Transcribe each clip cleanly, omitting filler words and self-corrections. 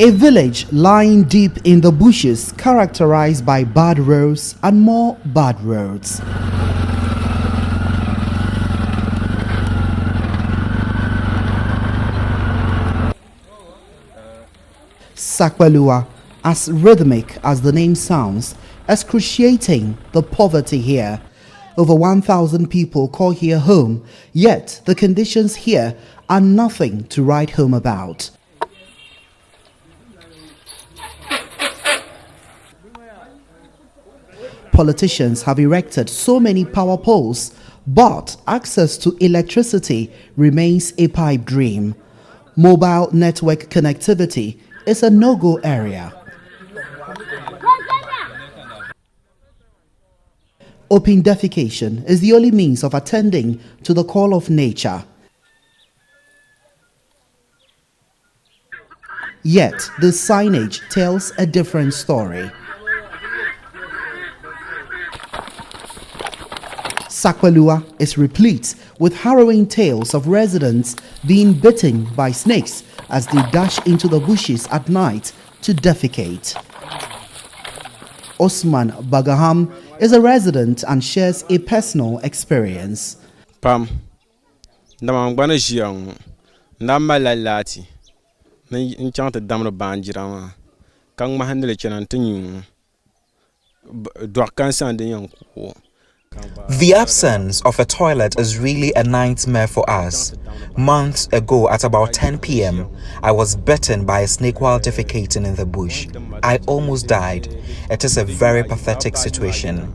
A village lying deep in the bushes characterized by bad roads and more bad roads. Sakpalua, as rhythmic as the name sounds, excruciating the poverty here. Over 1,000 people call here home, yet the conditions here are nothing to write home about. Politicians have erected so many power poles, but access to electricity remains a pipe dream. Mobile network connectivity is a no-go area. Open defecation is the only means of attending to the call of nature. Yet, this signage tells a different story. Sakpalua is replete with harrowing tales of residents being bitten by snakes as they dash into the bushes at night to defecate. Osman Bagaham is a resident and shares a personal experience. Pam, ndamangwana jiang, ndamala lati, nchante damno banjirama, kang mahandele chenantinyu, dwakan de yanku. The absence of a toilet is really a nightmare for us. Months ago at about 10 p.m., I was bitten by a snake while defecating in the bush. I almost died. It is a very pathetic situation.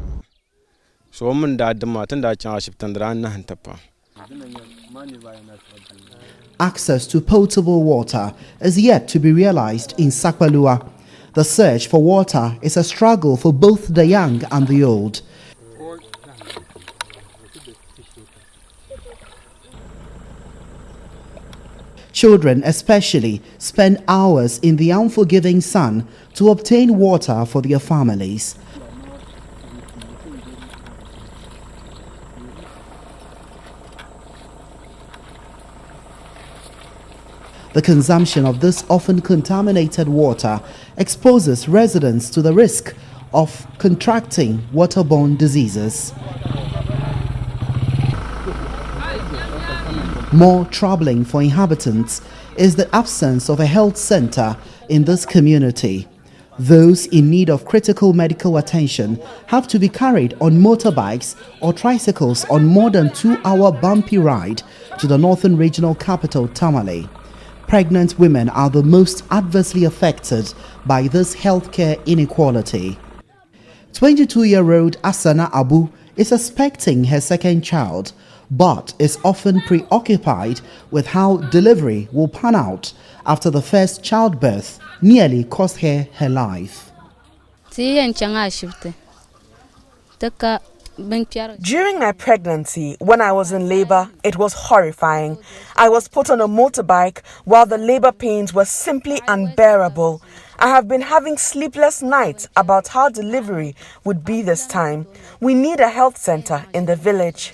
Access to potable water is yet to be realized in Sakpalua. The search for water is a struggle for both the young and the old. Children especially spend hours in the unforgiving sun to obtain water for their families. The consumption of this often contaminated water exposes residents to the risk of contracting waterborne diseases. More troubling for inhabitants is the absence of a health center in this community. Those in need of critical medical attention have to be carried on motorbikes or tricycles on more than 2-hour bumpy ride to the northern regional capital, Tamale. Pregnant women are the most adversely affected by this healthcare inequality. 22-year-old Asana Abu is expecting her second child, but is often preoccupied with how delivery will pan out after the first childbirth nearly cost her her life. During my pregnancy, when I was in labor, it was horrifying. I was put on a motorbike while the labor pains were simply unbearable. I have been having sleepless nights about how delivery would be this time. We need a health center in the village.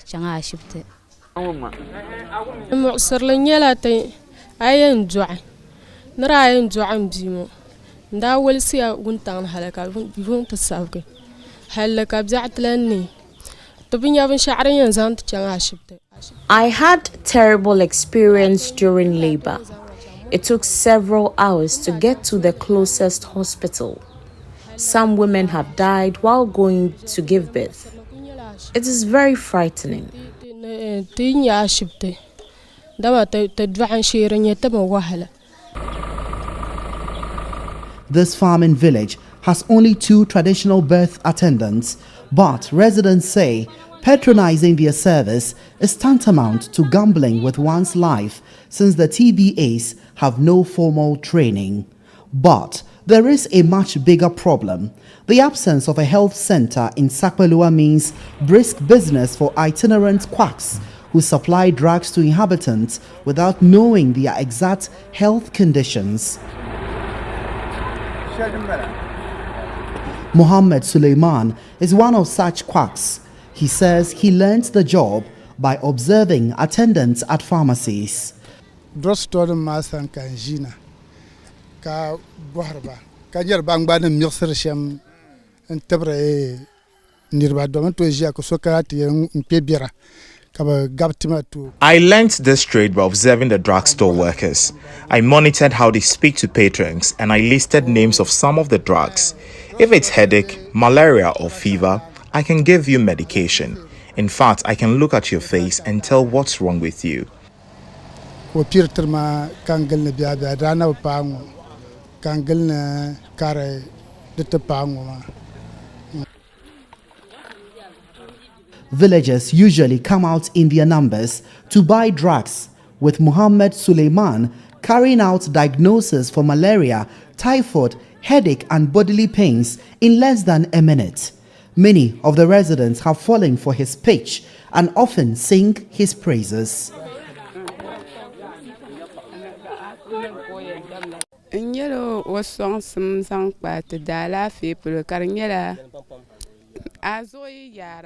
I had terrible experience during labor. It took several hours to get to the closest hospital. Some women have died while going to give birth. It is very frightening. This farming village has only 2 traditional birth attendants, but residents say patronizing their service is tantamount to gambling with one's life since the TBAs have no formal training. But there is a much bigger problem. The absence of a health center in Sakpalua means brisk business for itinerant quacks who supply drugs to inhabitants without knowing their exact health conditions. Mohammed Suleiman is one of such quacks. He says he learned the job by observing attendants at pharmacies. ka boharba ka yerba ngba ne mirsir shem ntebre nirba do man to jia ko sokati mpebira ka ba gabtima to. I learnt this trade by observing the drugstore workers. I monitored how they speak to patrons and I listed names of some of the drugs. If it's headache, malaria or fever, I can give you medication. In fact, I can look at your face and tell what's wrong with you. Ko pirterma kangal ne bia bia dana pango kangal ne kare de pango ma. Villagers usually come out in their numbers to buy drugs, with Muhammad Suleiman carrying out diagnosis for malaria, typhoid, headache and bodily pains in less than a minute. Many of the residents have fallen for his pitch and often sing his praises.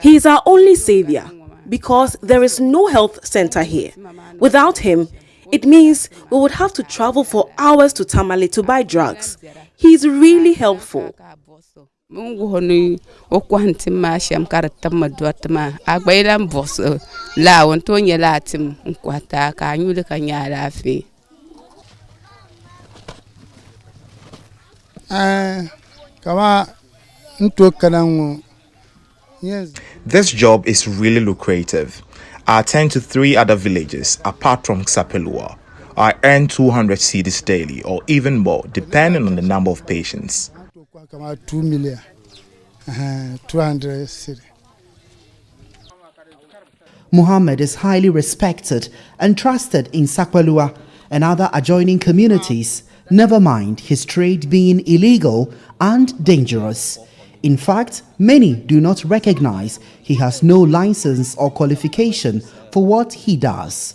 He is our only savior because there is no health center here. Without him, it means we would have to travel for hours to Tamale to buy drugs. He is really helpful. This job is really lucrative. I attend to 3 other villages apart from Sakpalua. I earn 200 cedis daily or even more depending on the number of patients. 2 million 200 cedis. Muhammad is highly respected and trusted in Sakpalua and other adjoining communities, never mind his trade being illegal and dangerous. In fact, many do not recognize he has no license or qualification for what he does.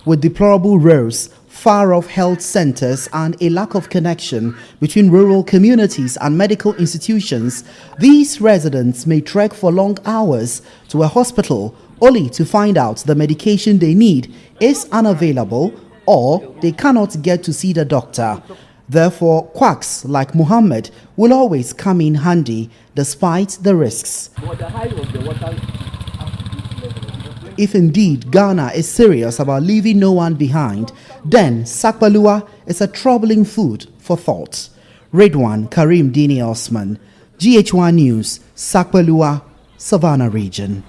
With deplorable roads, far-off health centers and a lack of connection between rural communities and medical institutions, these residents may trek for long hours to a hospital only to find out the medication they need is unavailable or they cannot get to see the doctor. Therefore, quacks like Muhammad will always come in handy despite the risks. If indeed Ghana is serious about leaving no one behind, then Sakpalua is a troubling food for thought. GHOne Karim Dini Osman, GHOne News, Sakpalua, Savannah Region.